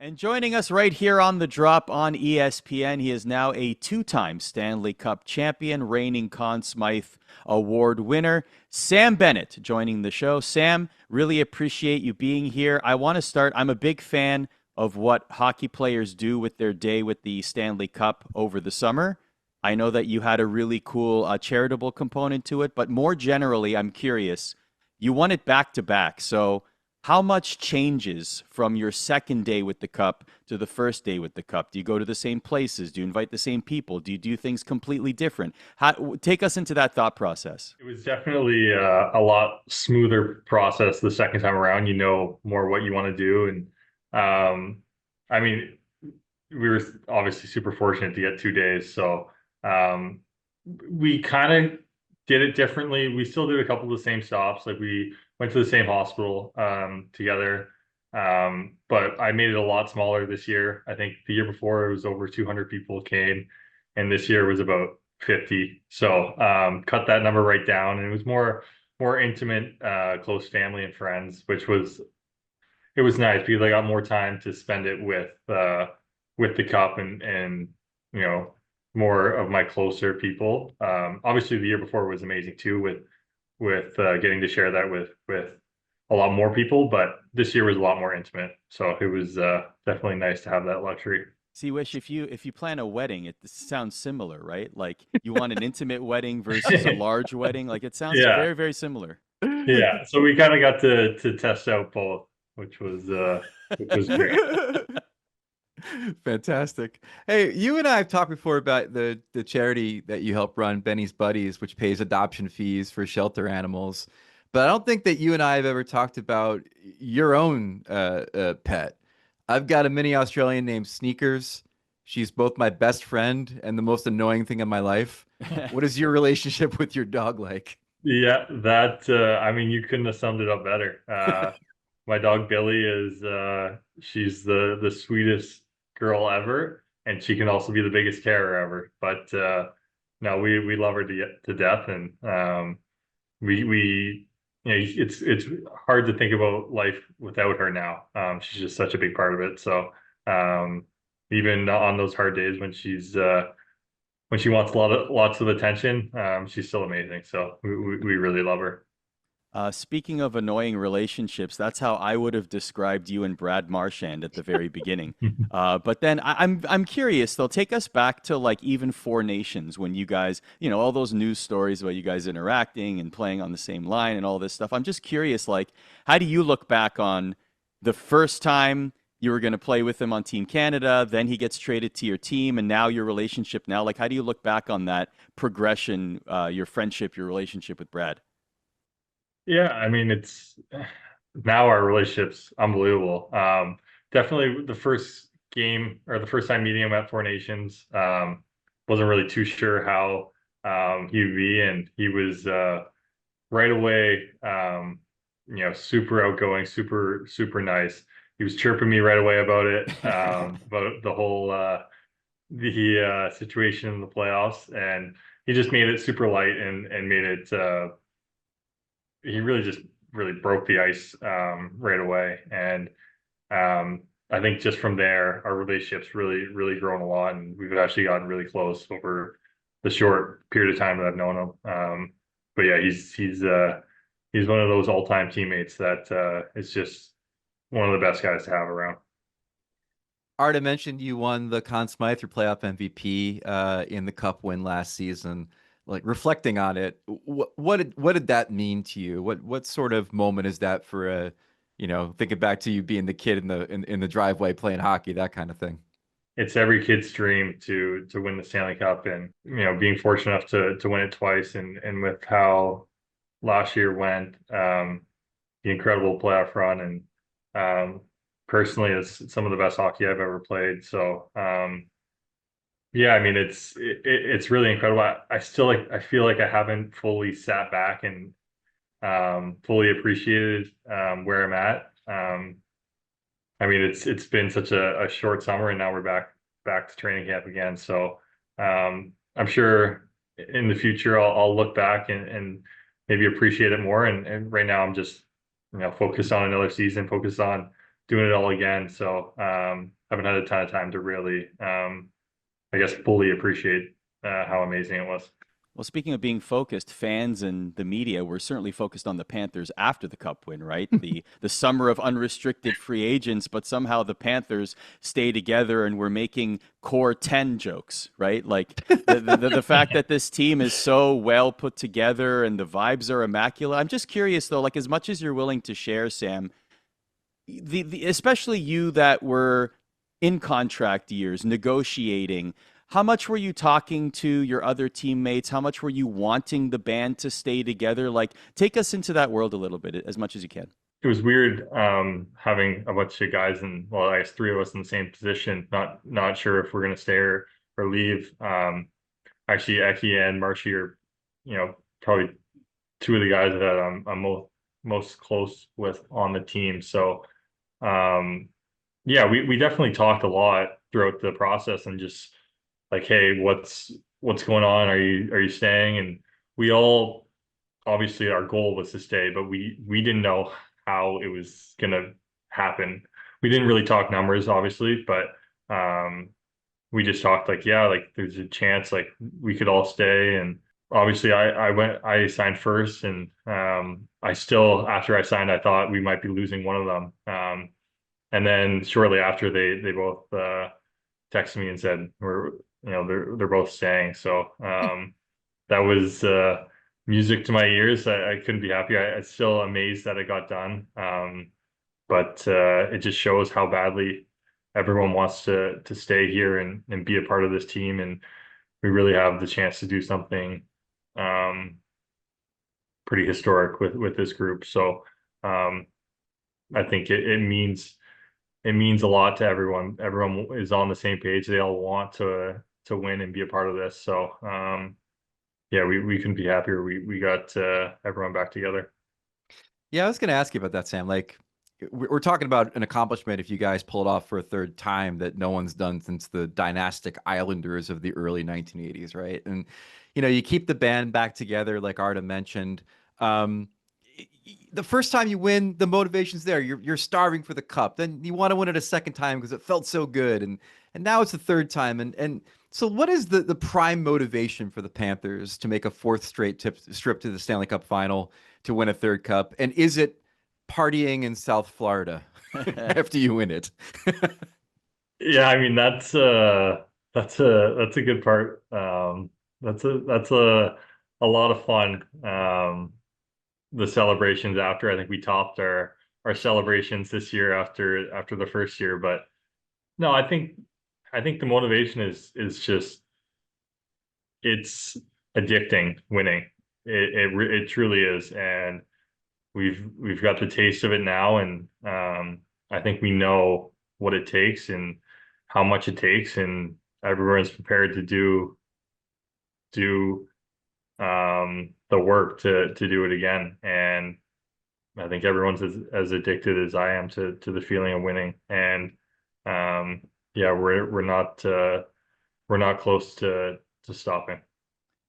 And joining us right here on the drop on ESPN, he is now a two-time Stanley Cup champion, reigning Conn Smythe Award winner, Sam Bennett, joining the show. Sam, really appreciate you being here. I want to start. I'm a big fan of what hockey players do with their day with the Stanley Cup over the summer. I know that you had a really cool charitable component to it, but more generally, I'm curious. You won it back to back, so how much changes from your second day with the cup to the first day with the cup? Do you go to the same places? Do you invite the same people? Do you do things completely different? Take us into that thought process. It was definitely a lot smoother process the second time around. You know more what you want to do, and I mean, we were obviously super fortunate to get 2 days, so um, we kind of did it differently. We still did a couple of the same stops, like we went to the same hospital together, but I made it a lot smaller this year. I think the year before it was over 200 people came, and this year was about 50. So cut that number right down, and it was more intimate, close family and friends, which was it was nice because I got more time to spend it with the cup and you know more of my closer people. Obviously, the year before was amazing too with getting to share that with a lot more people, but this year was a lot more intimate, so it was definitely nice to have that luxury. See, Wish, if you plan a wedding, it sounds similar, right? Like you want an intimate wedding versus a large wedding. Like it sounds Yeah, very, very similar. yeah. So we kind of got to test out both, which was great. Fantastic. Hey, you and I have talked before about the charity that you help run, Benny's Buddies, which pays adoption fees for shelter animals. But I don't think that you and I have ever talked about your own pet. I've got a mini Australian named Sneakers. She's both my best friend and the most annoying thing in my life. What is your relationship with your dog like? Yeah, that I mean you couldn't have summed it up better. My dog Billy is she's the sweetest girl ever, and she can also be the biggest terror ever. But no, we love her to death, and we you know it's hard to think about life without her now. She's just such a big part of it. So um, even on those hard days when she wants lots of attention, she's still amazing. So we really love her. Speaking of annoying relationships, that's how I would have described you and Brad Marchand at the very beginning. But then I'm curious. They'll take us back to like even Four Nations when you guys, all those news stories about you guys interacting and playing on the same line and all this stuff. I'm just curious, like, how do you look back on the first time you were going to play with him on Team Canada, then he gets traded to your team, and now your relationship now? Like, how do you look back on that progression, your friendship, your relationship with Brad? Yeah, I mean it's now our relationship's unbelievable. Definitely the first game or the first time meeting him at Four Nations, wasn't really too sure how he would be, and he was right away, super outgoing, super nice. He was chirping me right away about it, about the whole the situation in the playoffs, and he just made it super light and made it. He really just really broke the ice right away, and I think just from there, our relationship's really grown a lot, and we've actually gotten really close over the short period of time that I've known him. But yeah, he's one of those all-time teammates that is just one of the best guys to have around. Art, I mentioned you won the Conn Smythe, your playoff MVP, in the Cup win last season. Like reflecting on it, what did that mean to you? What sort of moment is that for thinking back to you being the kid in the driveway playing hockey, that kind of thing? It's every kid's dream to win the Stanley Cup, and being fortunate enough to win it twice, and with how last year went, the incredible playoff run, and personally, it's some of the best hockey I've ever played. So yeah, I mean it's really incredible. I still I feel like I haven't fully sat back and fully appreciated where I'm at. I mean it's been such a short summer, and now we're back to training camp again. So I'm sure in the future I'll look back and maybe appreciate it more. And right now I'm just focused on another season, focused on doing it all again. So haven't had a ton of time to really, I guess, fully appreciate how amazing it was. Well, speaking of being focused, fans and the media were certainly focused on the Panthers after the Cup win, right? The summer of unrestricted free agents, but somehow the Panthers stay together and we're making core 10 jokes, right? Like the fact that this team is so well put together and the vibes are immaculate. I'm just curious though, like as much as you're willing to share, Sam, the especially you that were in contract years negotiating, how much were you talking to your other teammates? How much were you wanting the band to stay together? Like, take us into that world a little bit, as much as you can. It was weird having a bunch of guys and well, I guess three of us in the same position, not sure if we're gonna stay or leave. Actually, Eki and Marchand are, probably two of the guys that I'm most close with on the team. So yeah, we definitely talked a lot throughout the process and just like, hey, what's going on? Are you staying? And we all obviously our goal was to stay, but we didn't know how it was gonna happen. We didn't really talk numbers, obviously, but we just talked like, yeah, like there's a chance like we could all stay. And obviously I signed first and I still after I signed I thought we might be losing one of them. And then shortly after they both texted me and said they're both staying. So that was music to my ears. I couldn't be happier. I'm still amazed that it got done. But it just shows how badly everyone wants to stay here and be a part of this team. And we really have the chance to do something pretty historic with this group. So I think it means a lot to everyone. Everyone is on the same page. They all want to win and be a part of this. So yeah, we couldn't be happier. We got everyone back together. Yeah, I was going to ask you about that, Sam. Like, we're talking about an accomplishment if you guys pull it off for a third time that no one's done since the dynastic Islanders of the early 1980s, right? And, you keep the band back together, like Arda mentioned. The first time you win, the motivation's there. You're starving for the cup. Then you want to win it a second time because it felt so good. And now it's the third time. And so what is the prime motivation for the Panthers to make a fourth straight trip to the Stanley Cup final to win a third cup? And is it partying in South Florida after you win it? Yeah, I mean that's a good part. That's a lot of fun. The celebrations after I think we topped our celebrations this year after the first year. But no, I think the motivation is just it's addicting winning. It truly is, and we've got the taste of it now, and I think we know what it takes and how much it takes, and everyone's prepared to do the work to do it again. And I think everyone's as addicted as I am to the feeling of winning. And yeah, we're not close to stopping.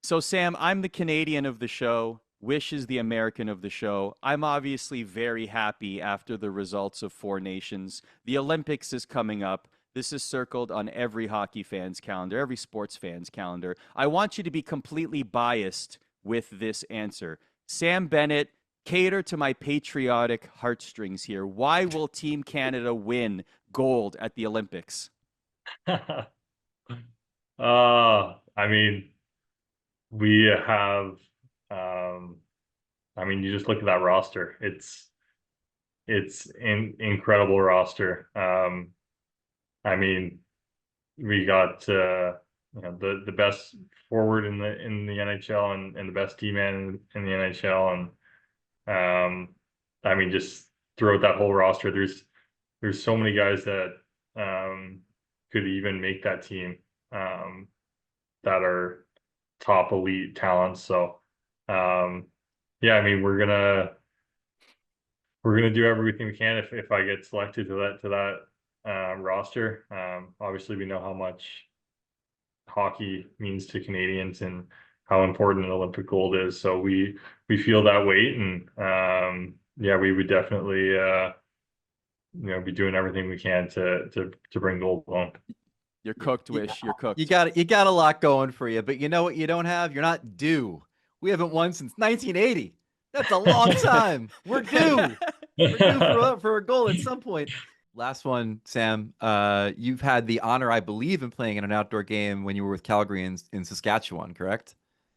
So, Sam, I'm the Canadian of the show. Wish is the American of the show. I'm obviously very happy after the results of Four Nations. The Olympics is coming up. This is circled on every hockey fan's calendar, every sports fan's calendar. I want you to be completely biased with this answer. Sam Bennett, cater to my patriotic heartstrings here. Why will Team Canada win gold at the Olympics? I mean, we have, I mean, you just look at that roster. It's incredible roster. I mean, we got the best forward in the NHL and the best D-man in the NHL, and I mean, just throughout that whole roster, there's so many guys that could even make that team that are top elite talents. So yeah, I mean, we're gonna do everything we can if I get selected to that roster. Obviously, we know how much hockey means to Canadians and how important an Olympic gold is. So we feel that weight, and yeah, we would definitely be doing everything we can to bring gold home. You're cooked, Wish. You're cooked. You got a lot going for you, but you know what you don't have? You're not due. We haven't won since 1980. That's a long time. We're due. We're due for a goal at some point. Last one, Sam. You've had the honor, I believe, in playing in an outdoor game when you were with Calgary in Saskatchewan, correct?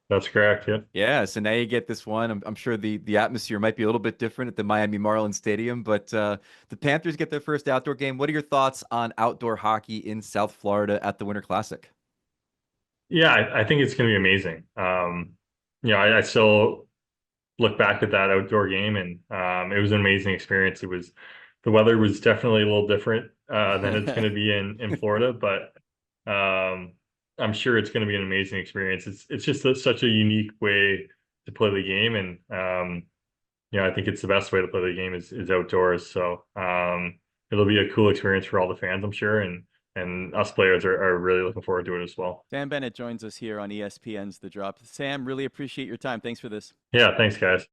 That's correct. Yeah. Yeah. So now you get this one. I'm sure the atmosphere might be a little bit different at the Miami Marlins Stadium, but the Panthers get their first outdoor game. What are your thoughts on outdoor hockey in South Florida at the Winter Classic? Yeah, I think it's going to be amazing. I still look back at that outdoor game, and it was an amazing experience. The weather was definitely a little different than it's going to be in Florida, but I'm sure it's going to be an amazing experience. It's just such a unique way to play the game, and I think it's the best way to play the game is outdoors. So it'll be a cool experience for all the fans, I'm sure, and us players are really looking forward to it as well. Sam Bennett joins us here on ESPN's The Drop. Sam, really appreciate your time. Thanks for this. Yeah, thanks, guys.